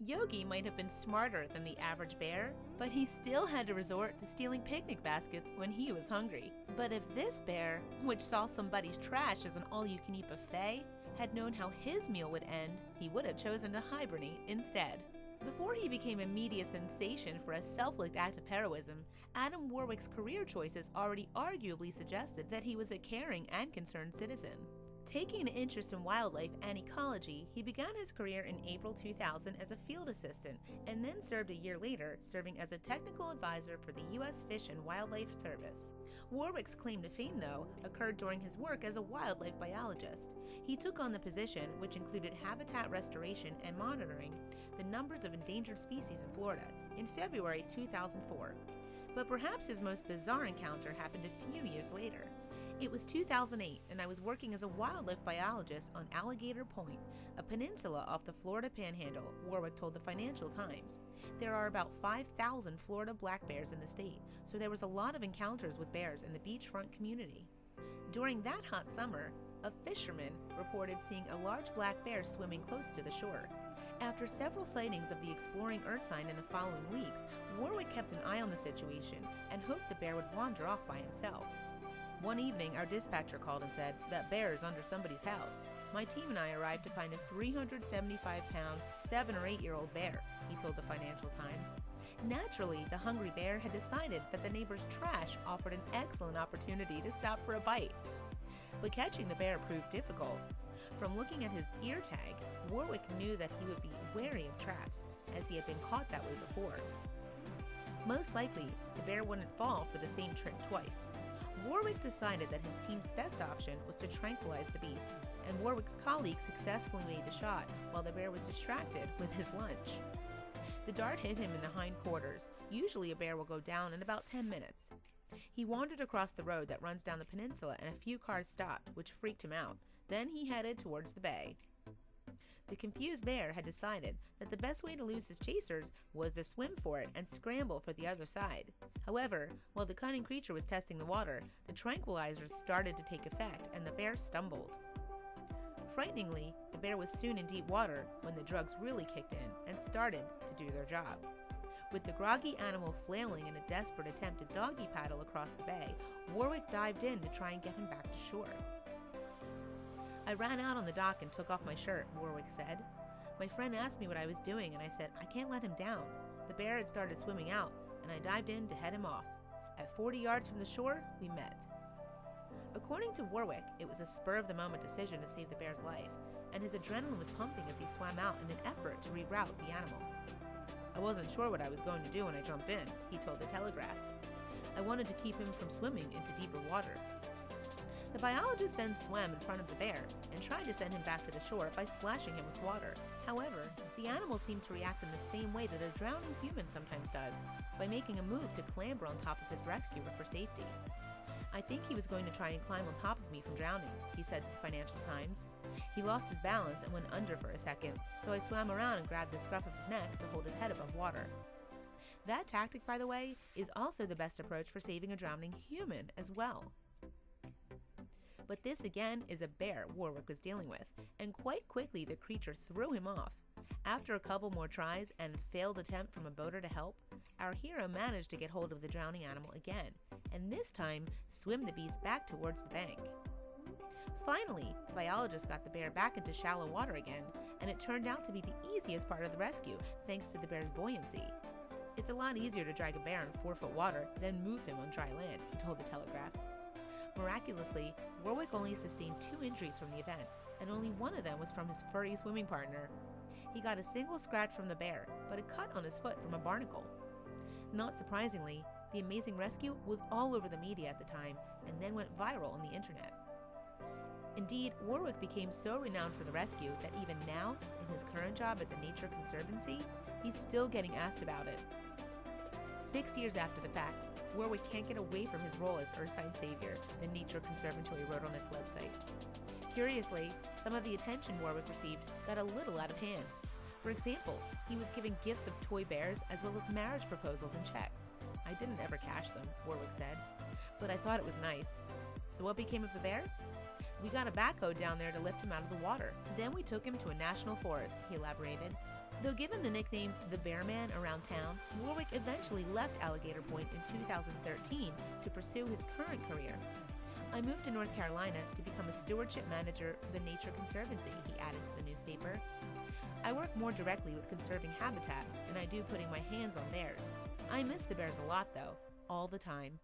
Yogi might have been smarter than the average bear, but he still had to resort to stealing picnic baskets when he was hungry. But if this bear, which saw somebody's trash as an all-you-can-eat buffet, had known how his meal would end, he would have chosen to hibernate instead. Before he became a media sensation for a self-licked act of heroism, Adam Warwick's career choices already arguably suggested that he was a caring and concerned citizen. Taking an interest in wildlife and ecology, he began his career in April 2000 as a field assistant and then served a year later serving as a technical advisor for the U.S. Fish and Wildlife Service. Warwick's claim to fame, though, occurred during his work as a wildlife biologist. He took on the position, which included habitat restoration and monitoring the numbers of endangered species in Florida, in February 2004. But perhaps his most bizarre encounter happened a few years later. It was 2008, and I was working as a wildlife biologist on Alligator Point, a peninsula off the Florida Panhandle, Warwick told the Financial Times. There are about 5,000 Florida black bears in the state, so there was a lot of encounters with bears in the beachfront community. During that hot summer, a fisherman reported seeing a large black bear swimming close to the shore. After several sightings of the exploring ursine in the following weeks, Warwick kept an eye on the situation and hoped the bear would wander off by himself. One evening, our dispatcher called and said, "That bear is under somebody's house." My team and I arrived to find a 375-pound, 7 or 8-year-old bear, he told the Financial Times. Naturally, the hungry bear had decided that the neighbor's trash offered an excellent opportunity to stop for a bite. But catching the bear proved difficult. From looking at his ear tag, Warwick knew that he would be wary of traps, as he had been caught that way before. Most likely, the bear wouldn't fall for the same trick twice. Warwick decided that his team's best option was to tranquilize the beast, and Warwick's colleague successfully made the shot while the bear was distracted with his lunch. The dart hit him in the hindquarters. Usually a bear will go down in about 10 minutes. He wandered across the road that runs down the peninsula and a few cars stopped, which freaked him out. Then he headed towards the bay. The confused bear had decided that the best way to lose his chasers was to swim for it and scramble for the other side. However, while the cunning creature was testing the water, the tranquilizers started to take effect and the bear stumbled. Frighteningly, the bear was soon in deep water when the drugs really kicked in and started to do their job. With the groggy animal flailing in a desperate attempt to doggy paddle across the bay, Warwick dived in to try and get him back to shore. "I ran out on the dock and took off my shirt," Warwick said. "My friend asked me what I was doing and I said, I can't let him down. The bear had started swimming out and I dived in to head him off. At 40 yards from the shore, we met." According to Warwick, it was a spur-of-the-moment decision to save the bear's life, and his adrenaline was pumping as he swam out in an effort to reroute the animal. "I wasn't sure what I was going to do when I jumped in," he told the Telegraph. "I wanted to keep him from swimming into deeper water." The biologist then swam in front of the bear and tried to send him back to the shore by splashing him with water. However, the animal seemed to react in the same way that a drowning human sometimes does, by making a move to clamber on top of his rescuer for safety. "I think he was going to try and climb on top of me from drowning," he said to the Financial Times. "He lost his balance and went under for a second, so I swam around and grabbed the scruff of his neck to hold his head above water." That tactic, by the way, is also the best approach for saving a drowning human as well. But this again is a bear Warwick was dealing with, and quite quickly the creature threw him off. After a couple more tries and failed attempt from a boater to help, our hero managed to get hold of the drowning animal again, and this time swim the beast back towards the bank. Finally, the biologist got the bear back into shallow water again, and it turned out to be the easiest part of the rescue thanks to the bear's buoyancy. "It's a lot easier to drag a bear in 4-foot water than move him on dry land," he told the Telegraph. Miraculously, Warwick only sustained 2 injuries from the event, and only one of them was from his furry swimming partner. He got a single scratch from the bear, but a cut on his foot from a barnacle. Not surprisingly, the amazing rescue was all over the media at the time and then went viral on the internet. Indeed, Warwick became so renowned for the rescue that even now, in his current job at the Nature Conservancy, he's still getting asked about it. 6 years after the fact, Warwick can't get away from his role as Ursine Savior, the Nature Conservatory wrote on its website. Curiously, some of the attention Warwick received got a little out of hand. For example, he was given gifts of toy bears as well as marriage proposals and checks. I didn't ever catch them, Warwick said, but I thought it was nice. So what became of the bear? We got a backhoe down there to lift him out of the water. Then we took him to a national forest, he elaborated. Though given the nickname the Bear Man around town, Warwick eventually left Alligator Point in 2013 to pursue his current career. I moved to North Carolina to become a stewardship manager for the Nature Conservancy, he added to the newspaper. I work more directly with conserving habitat than I do putting my hands on bears. I miss the bears a lot though, all the time.